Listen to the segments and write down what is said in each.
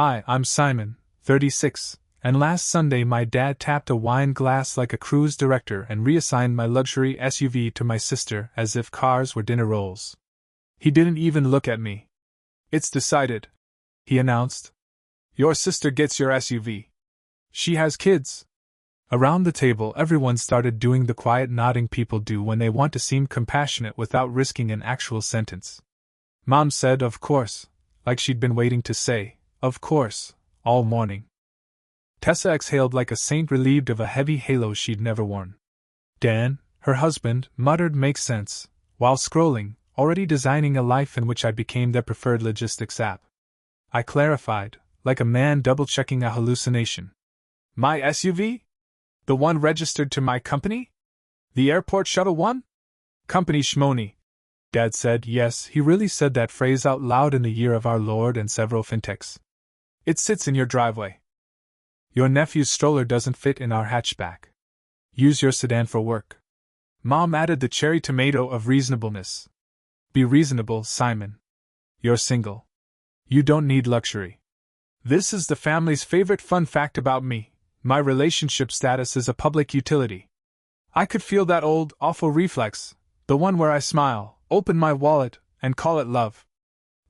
Hi, I'm Simon, 36, and last Sunday my dad tapped a wine glass like a cruise director and reassigned my luxury SUV to my sister as if cars were dinner rolls. He didn't even look at me. It's decided, he announced. Your sister gets your SUV. She has kids. Around the table, everyone started doing the quiet nodding people do when they want to seem compassionate without risking an actual sentence. Mom said, of course, like she'd been waiting to say, of course, all morning. Tessa exhaled like a saint relieved of a heavy halo she'd never worn. Dan, her husband, muttered makes sense, while scrolling, already designing a life in which I became their preferred logistics app. I clarified, like a man double-checking a hallucination. My SUV? The one registered to my company? The airport shuttle one? Company Shmoney. Dad said yes, he really said that phrase out loud in the year of our Lord and several fintechs. It sits in your driveway. Your nephew's stroller doesn't fit in our hatchback. Use your sedan for work. Mom added the cherry tomato of reasonableness. Be reasonable, Simon. You're single. You don't need luxury. This is the family's favorite fun fact about me. My relationship status is a public utility. I could feel that old, awful reflex, the one where I smile, open my wallet, and call it love.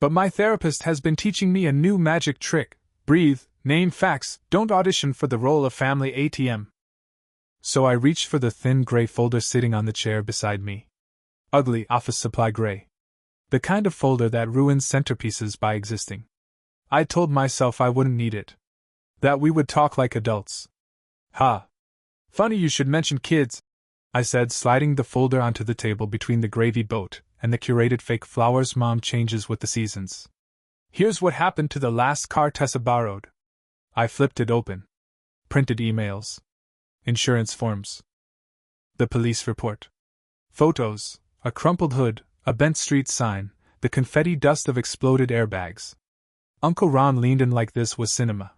But my therapist has been teaching me a new magic trick. Breathe, name facts, don't audition for the role of family ATM. So I reached for the thin gray folder sitting on the chair beside me. Ugly office supply gray. The kind of folder that ruins centerpieces by existing. I told myself I wouldn't need it. That we would talk like adults. Ha! Funny you should mention kids, I said, sliding the folder onto the table between the gravy boat and the curated fake flowers Mom changes with the seasons. Here's what happened to the last car Tessa borrowed. I flipped it open. Printed emails. Insurance forms. The police report. Photos, a crumpled hood, a bent street sign, the confetti dust of exploded airbags. Uncle Ron leaned in like this was cinema.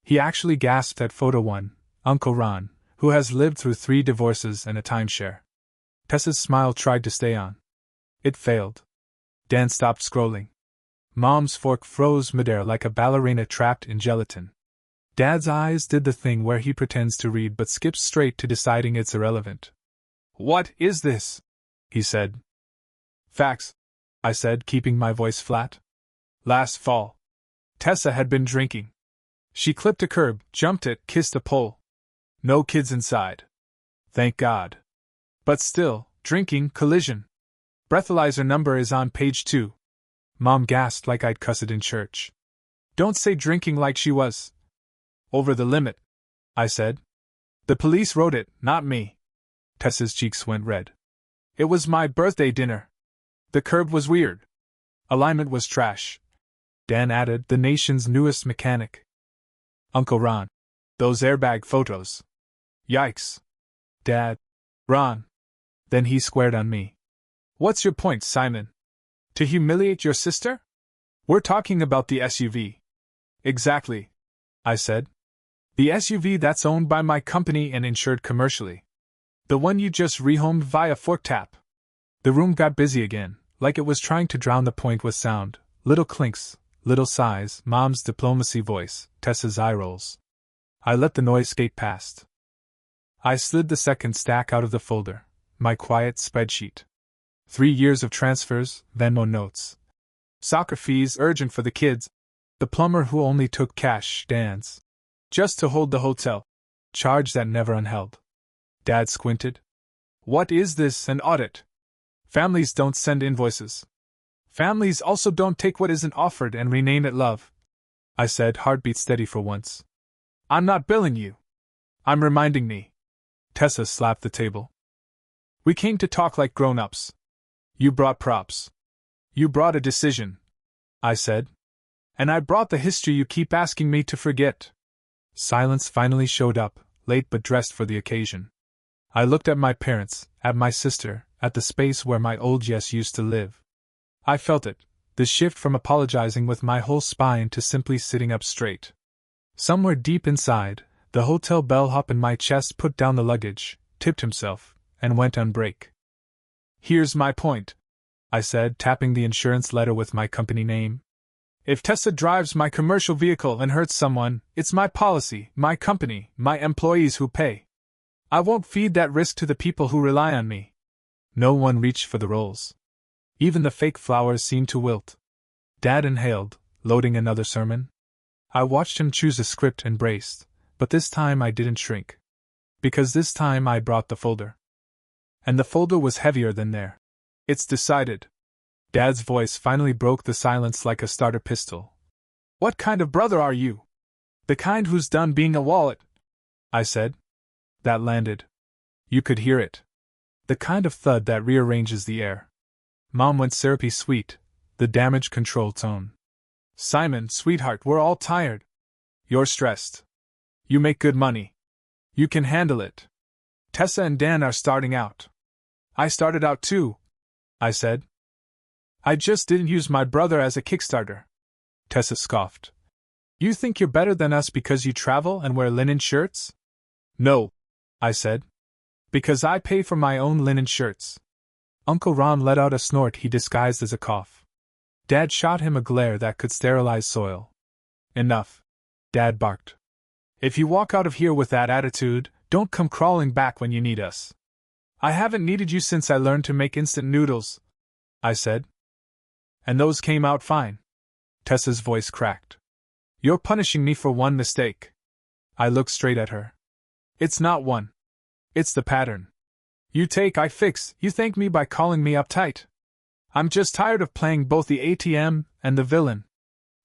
He actually gasped at photo one, Uncle Ron, who has lived through 3 divorces and a timeshare. Tessa's smile tried to stay on. It failed. Dan stopped scrolling. Mom's fork froze midair like a ballerina trapped in gelatin. Dad's eyes did the thing where he pretends to read but skips straight to deciding it's irrelevant. What is this? He said. Facts, I said, keeping my voice flat. Last fall, Tessa had been drinking. She clipped a curb, jumped it, kissed a pole. No kids inside. Thank God. But still, drinking, collision. Breathalyzer number is on page 2. Mom gasped like I'd cuss it in church. Don't say drinking like she was. Over the limit, I said. The police wrote it, not me. Tessa's cheeks went red. It was my birthday dinner. The curb was weird. Alignment was trash. Dan added, the nation's newest mechanic. Uncle Ron. Those airbag photos. Yikes. Dad. Ron. Then he squared on me. What's your point, Simon? To humiliate your sister? We're talking about the SUV. Exactly, I said. The SUV that's owned by my company and insured commercially. The one you just rehomed via fork tap. The room got busy again, like it was trying to drown the point with sound. Little clinks. Little sighs, Mom's diplomacy voice, Tessa's eye rolls. I let the noise skate past. I slid the second stack out of the folder, my quiet spreadsheet. 3 years of transfers, Venmo notes. Soccer fees urgent for the kids. The plumber who only took cash, Dan's. Just to hold the hotel. Charge that never unheld. Dad squinted. What is this, an audit? Families don't send invoices. Families also don't take what isn't offered and rename it love. I said, heartbeat steady for once. I'm not billing you. I'm reminding me. Tessa slapped the table. We came to talk like grown-ups. You brought props. You brought a decision, I said. And I brought the history you keep asking me to forget. Silence finally showed up, late but dressed for the occasion. I looked at my parents, at my sister, at the space where my old yes used to live. I felt it, the shift from apologizing with my whole spine to simply sitting up straight. Somewhere deep inside, the hotel bellhop in my chest put down the luggage, tipped himself, and went on break. Here's my point, I said, tapping the insurance letter with my company name. If Tessa drives my commercial vehicle and hurts someone, it's my policy, my company, my employees who pay. I won't feed that risk to the people who rely on me. No one reached for the rolls. Even the fake flowers seemed to wilt. Dad inhaled, loading another sermon. I watched him choose a script and braced, but this time I didn't shrink. Because this time I brought the folder. And the folder was heavier than there. It's decided. Dad's voice finally broke the silence like a starter pistol. What kind of brother are you? The kind who's done being a wallet, I said. That landed. You could hear it. The kind of thud that rearranges the air. Mom went syrupy sweet, the damage control tone. Simon, sweetheart, we're all tired. You're stressed. You make good money. You can handle it. Tessa and Dan are starting out. I started out too, I said. I just didn't use my brother as a Kickstarter. Tessa scoffed. You think you're better than us because you travel and wear linen shirts? No, I said. Because I pay for my own linen shirts. Uncle Ron let out a snort he disguised as a cough. Dad shot him a glare that could sterilize soil. Enough, Dad barked. If you walk out of here with that attitude, don't come crawling back when you need us. I haven't needed you since I learned to make instant noodles, I said. And those came out fine. Tessa's voice cracked. You're punishing me for one mistake. I looked straight at her. It's not one. It's the pattern. You take, I fix, you thank me by calling me uptight. I'm just tired of playing both the ATM and the villain.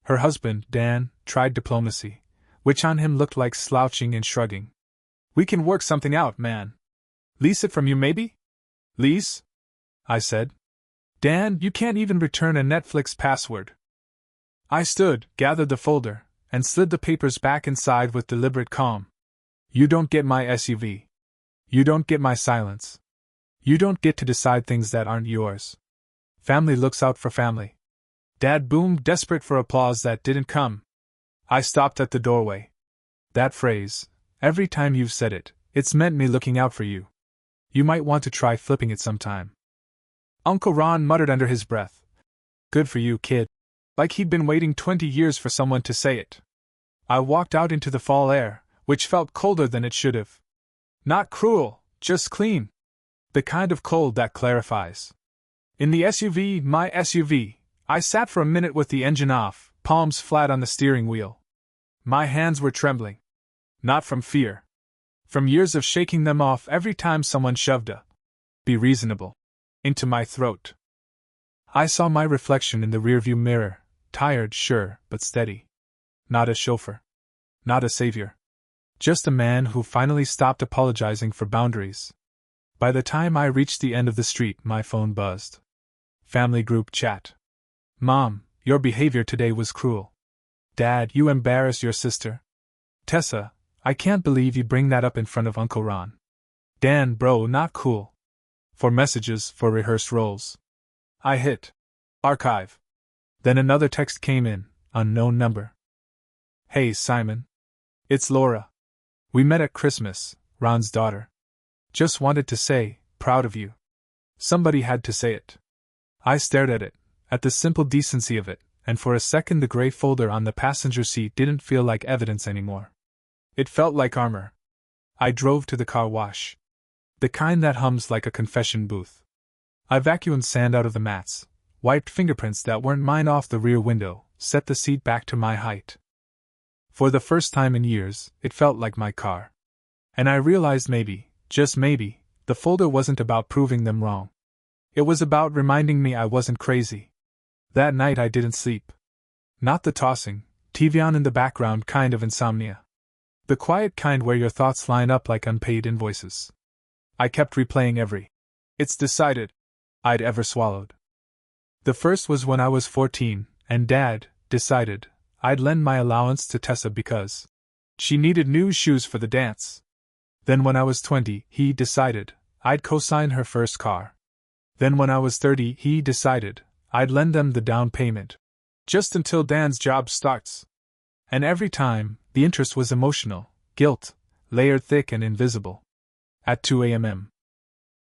Her husband, Dan, tried diplomacy, which on him looked like slouching and shrugging. We can work something out, man. Lease it from you, maybe? Lease? I said. Dan, you can't even return a Netflix password. I stood, gathered the folder, and slid the papers back inside with deliberate calm. You don't get my SUV. You don't get my silence. You don't get to decide things that aren't yours. Family looks out for family. Dad boomed, desperate for applause that didn't come. I stopped at the doorway. That phrase, every time you've said it, it's meant me looking out for you. You might want to try flipping it sometime. Uncle Ron muttered under his breath. Good for you, kid. Like he'd been waiting 20 years for someone to say it. I walked out into the fall air, which felt colder than it should have. Not cruel, just clean. The kind of cold that clarifies. In the SUV, my SUV, I sat for a minute with the engine off, palms flat on the steering wheel. My hands were trembling. Not from fear. From years of shaking them off every time someone shoved a "be reasonable" into my throat. I saw my reflection in the rearview mirror, tired, sure, but steady. Not a chauffeur. Not a savior. Just a man who finally stopped apologizing for boundaries. By the time I reached the end of the street, my phone buzzed. Family group chat. Mom, your behavior today was cruel. Dad, you embarrassed your sister. Tessa, I can't believe you bring that up in front of Uncle Ron. Dan, bro, not cool. 4 messages for rehearsed roles. I hit archive. Then another text came in, unknown number. Hey, Simon. It's Laura. We met at Christmas, Ron's daughter. Just wanted to say, proud of you. Somebody had to say it. I stared at it, at the simple decency of it, and for a second the gray folder on the passenger seat didn't feel like evidence anymore. It felt like armor. I drove to the car wash. The kind that hums like a confession booth. I vacuumed sand out of the mats, wiped fingerprints that weren't mine off the rear window, set the seat back to my height. For the first time in years, it felt like my car. And I realized maybe, just maybe, the folder wasn't about proving them wrong. It was about reminding me I wasn't crazy. That night I didn't sleep. Not the tossing, TV on in the background kind of insomnia. The quiet kind where your thoughts line up like unpaid invoices. I kept replaying every "it's decided" I'd ever swallowed. The first was when I was 14, and Dad decided I'd lend my allowance to Tessa because she needed new shoes for the dance. Then when I was 20, he decided I'd co-sign her first car. Then when I was 30, he decided I'd lend them the down payment. Just until Dan's job starts. And every time, the interest was emotional, guilt, layered thick and invisible. At 2 a.m.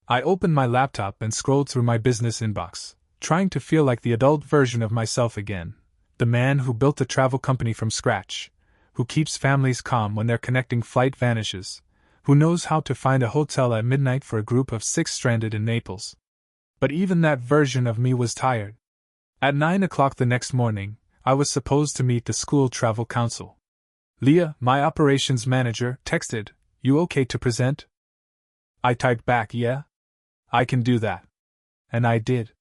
I opened my laptop and scrolled through my business inbox, trying to feel like the adult version of myself again, The man who built a travel company from scratch, who keeps families calm when their connecting flight vanishes, who knows how to find a hotel at midnight for a group of 6 stranded in Naples. But even that version of me was tired. At 9 o'clock the next morning, I was supposed to meet the school travel council. Leah, my operations manager, texted, "You okay to present?" I typed back, "Yeah. I can do that." And I did.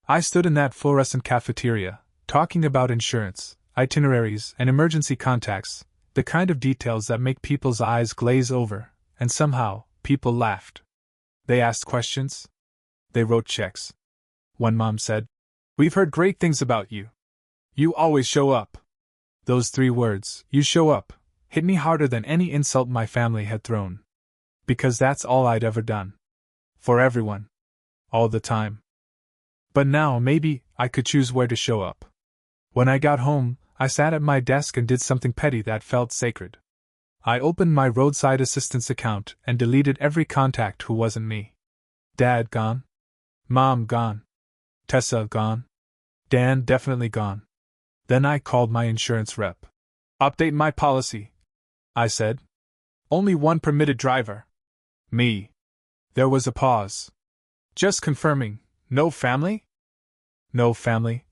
I stood in that fluorescent cafeteria, talking about insurance, itineraries, and emergency contacts, the kind of details that make people's eyes glaze over, and somehow, people laughed. They asked questions. They wrote checks. One mom said, "We've heard great things about you. You always show up." Those 3 words, "you show up," hit me harder than any insult my family had thrown. Because that's all I'd ever done. For everyone. All the time. But now, maybe, I could choose where to show up. When I got home, I sat at my desk and did something petty that felt sacred. I opened my roadside assistance account and deleted every contact who wasn't me. Dad gone. Mom gone. Tessa gone. Dan definitely gone. Then I called my insurance rep. "Update my policy," I said. "Only one permitted driver." Me. There was a pause. "Just confirming, no family?" "No family,"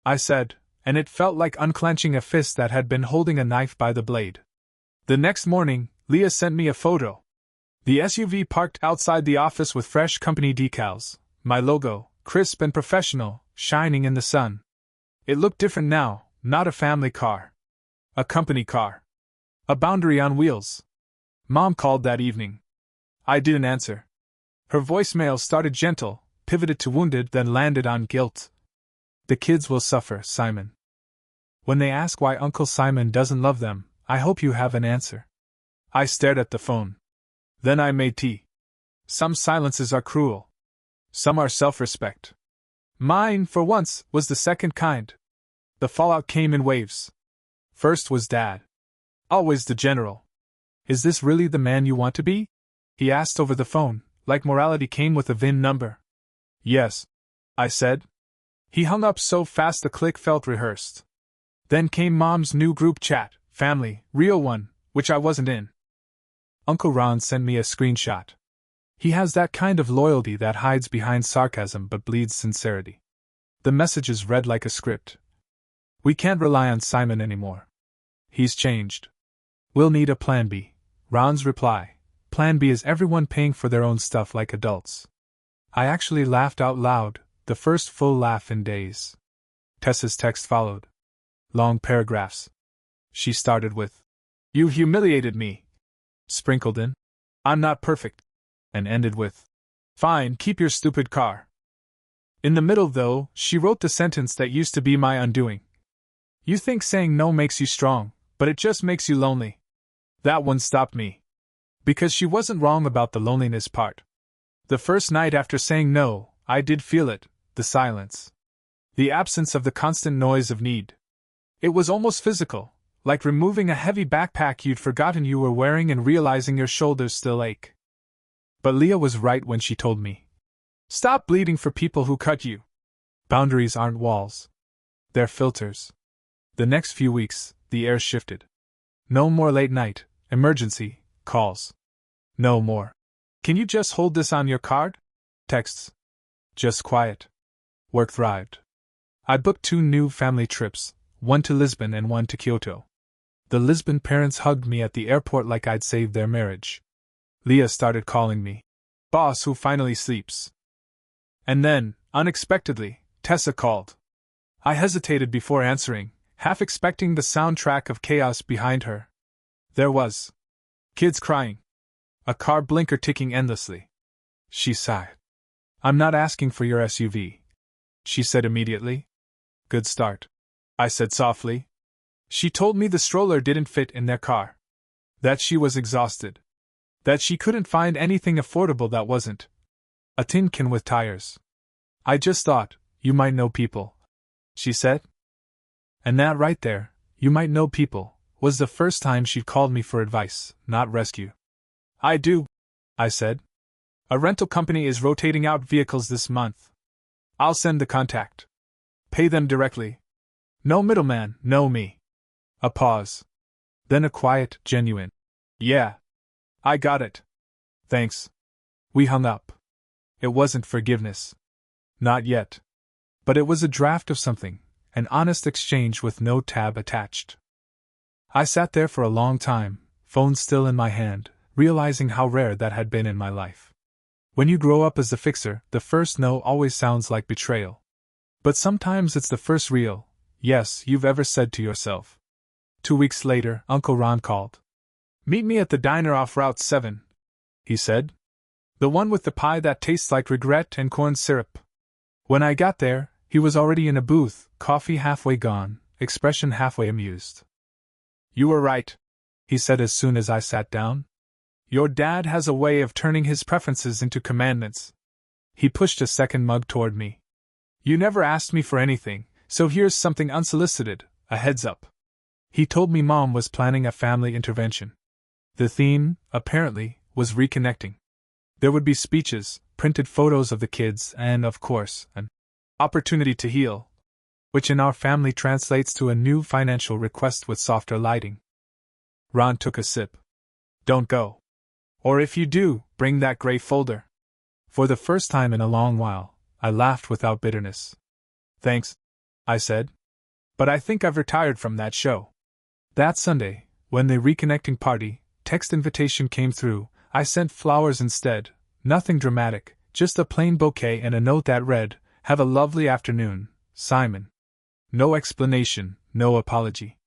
I said, and it felt like unclenching a fist that had been holding a knife by the blade. The next morning, Leah sent me a photo. The SUV parked outside the office with fresh company decals, my logo, crisp and professional, shining in the sun. It looked different now, not a family car. A company car. A boundary on wheels. Mom called that evening. I didn't answer. Her voicemail started gentle, pivoted to wounded, then landed on guilt. "The kids will suffer, Simon. When they ask why Uncle Simon doesn't love them, I hope you have an answer." I stared at the phone. Then I made tea. Some silences are cruel. Some are self-respect. Mine, for once, was the second kind. The fallout came in waves. First was Dad. Always the general. "Is this really the man you want to be?" he asked over the phone, like morality came with a VIN number. "Yes," I said. He hung up so fast the click felt rehearsed. Then came Mom's new group chat, family, real one, which I wasn't in. Uncle Ron sent me a screenshot. He has that kind of loyalty that hides behind sarcasm but bleeds sincerity. The messages read like a script. "We can't rely on Simon anymore. He's changed. We'll need a plan B." Ron's reply. Plan B is everyone paying for their own stuff like adults. I actually laughed out loud, the first full laugh in days. Tessa's text followed. Long paragraphs. She started with, "You humiliated me," sprinkled in, "I'm not perfect," and ended with, "Fine, keep your stupid car." In the middle, though, she wrote the sentence that used to be my undoing. "You think saying no makes you strong, but it just makes you lonely." That one stopped me. Because she wasn't wrong about the loneliness part. The first night after saying no, I did feel it, the silence. The absence of the constant noise of need. It was almost physical, like removing a heavy backpack you'd forgotten you were wearing and realizing your shoulders still ache. But Leah was right when she told me. Stop bleeding for people who cut you. Boundaries aren't walls. They're filters. The next few weeks, the air shifted. No more late night, emergency calls. No more. "Can you just hold this on your card?" texts. Just quiet. Work thrived. I booked 2 new family trips, one to Lisbon and one to Kyoto. The Lisbon parents hugged me at the airport like I'd saved their marriage. Leah started calling me boss who finally sleeps. And then, unexpectedly, Tessa called. I hesitated before answering, half expecting the soundtrack of chaos behind her. There was. Kids crying. A car blinker ticking endlessly. She sighed. "I'm not asking for your SUV," she said immediately. "Good start," I said softly. She told me the stroller didn't fit in their car. That she was exhausted. That she couldn't find anything affordable that wasn't a tin can with tires. "I just thought, you might know people," she said. And that right there, "you might know people," was the first time she'd called me for advice, not rescue. "I do," I said. "A rental company is rotating out vehicles this month. I'll send the contact. Pay them directly." No middleman, no me. A pause. Then a quiet, genuine, "Yeah. I got it. Thanks." We hung up. It wasn't forgiveness. Not yet. But it was a draft of something, an honest exchange with no tab attached. I sat there for a long time, phone still in my hand, realizing how rare that had been in my life. When you grow up as the fixer, the first no always sounds like betrayal. But sometimes it's the first real yes you've ever said to yourself. 2 weeks later, Uncle Ron called. "Meet me at the diner off Route 7, he said. "The one with the pie that tastes like regret and corn syrup." When I got there, he was already in a booth, coffee halfway gone, expression halfway amused. "You were right," he said as soon as I sat down. "Your dad has a way of turning his preferences into commandments." He pushed a second mug toward me. "You never asked me for anything, so here's something unsolicited, a heads up." He told me Mom was planning a family intervention. The theme, apparently, was reconnecting. There would be speeches, printed photos of the kids, and, of course, an opportunity to heal, which in our family translates to a new financial request with softer lighting. Ron took a sip. "Don't go. Or if you do, bring that gray folder." For the first time in a long while, I laughed without bitterness. "Thanks," I said. "But I think I've retired from that show." That Sunday, when the reconnecting party text invitation came through, I sent flowers instead, nothing dramatic, just a plain bouquet and a note that read, "Have a lovely afternoon, Simon." No explanation, no apology.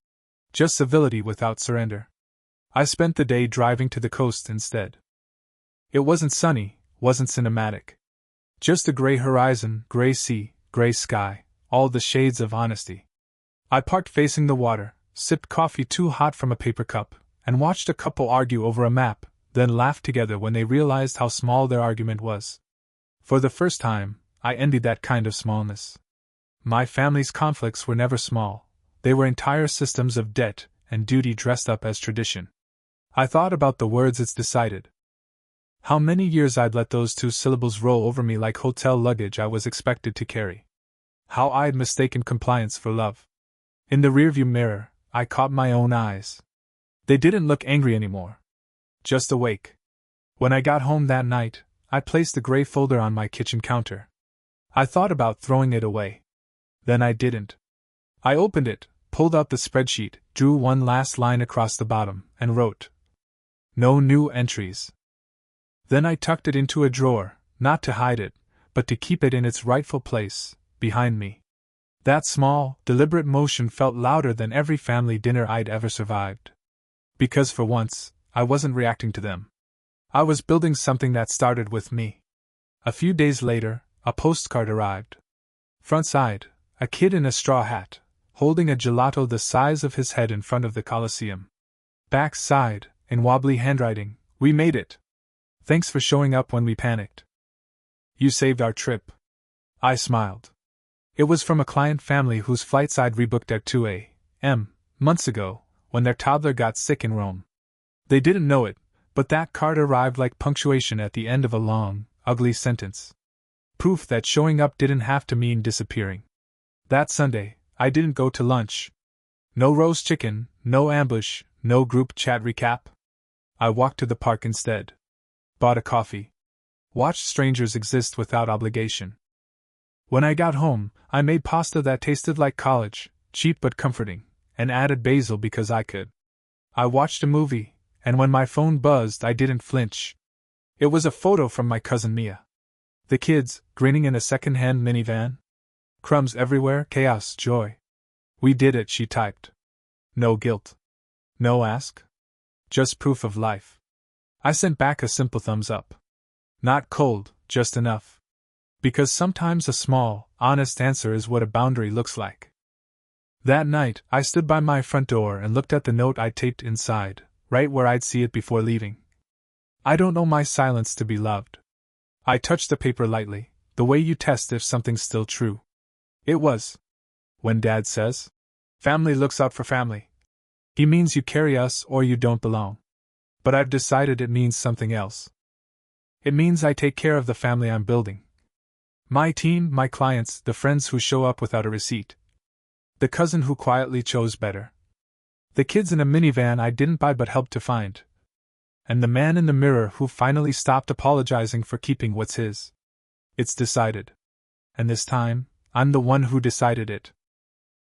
Just civility without surrender. I spent the day driving to the coast instead. It wasn't sunny, wasn't cinematic. Just a gray horizon, gray sea, gray sky, all the shades of honesty. I parked facing the water, sipped coffee too hot from a paper cup, and watched a couple argue over a map, then laughed together when they realized how small their argument was. For the first time, I envied that kind of smallness. My family's conflicts were never small, they were entire systems of debt and duty dressed up as tradition. I thought about the words it's decided. How many years I'd let those 2 syllables roll over me like hotel luggage I was expected to carry. How I'd mistaken compliance for love. In the rearview mirror, I caught my own eyes. They didn't look angry anymore. Just awake. When I got home that night, I placed the gray folder on my kitchen counter. I thought about throwing it away. Then I didn't. I opened it, pulled out the spreadsheet, drew one last line across the bottom, and wrote, "No new entries." Then I tucked it into a drawer, not to hide it, but to keep it in its rightful place, behind me. That small, deliberate motion felt louder than every family dinner I'd ever survived. Because for once, I wasn't reacting to them. I was building something that started with me. A few days later, a postcard arrived. Front side, a kid in a straw hat, holding a gelato the size of his head in front of the Coliseum. Back side, in wobbly handwriting, "We made it. Thanks for showing up when we panicked. You saved our trip." I smiled. It was from a client family whose flights I'd rebooked at 2 a.m. months ago, when their toddler got sick in Rome. They didn't know it, but that card arrived like punctuation at the end of a long, ugly sentence. Proof that showing up didn't have to mean disappearing. That Sunday, I didn't go to lunch. No roast chicken, no ambush, no group chat recap. I walked to the park instead. Bought a coffee. Watched strangers exist without obligation. When I got home, I made pasta that tasted like college, cheap but comforting, and added basil because I could. I watched a movie, and when my phone buzzed, I didn't flinch. It was a photo from my cousin Mia. The kids, grinning in a second-hand minivan. Crumbs everywhere, chaos, joy. "We did it," she typed. No guilt. No ask. Just proof of life. I sent back a simple thumbs up. Not cold, just enough. Because sometimes a small, honest answer is what a boundary looks like. That night, I stood by my front door and looked at the note I taped inside, right where I'd see it before leaving. I don't know my silence to be loved. I touched the paper lightly, the way you test if something's still true. It was. When Dad says, "Family looks out for family," he means you carry us or you don't belong. But I've decided it means something else. It means I take care of the family I'm building. My team, my clients, the friends who show up without a receipt. The cousin who quietly chose better. The kids in a minivan I didn't buy but helped to find. And the man in the mirror who finally stopped apologizing for keeping what's his. It's decided. And this time, I'm the one who decided it.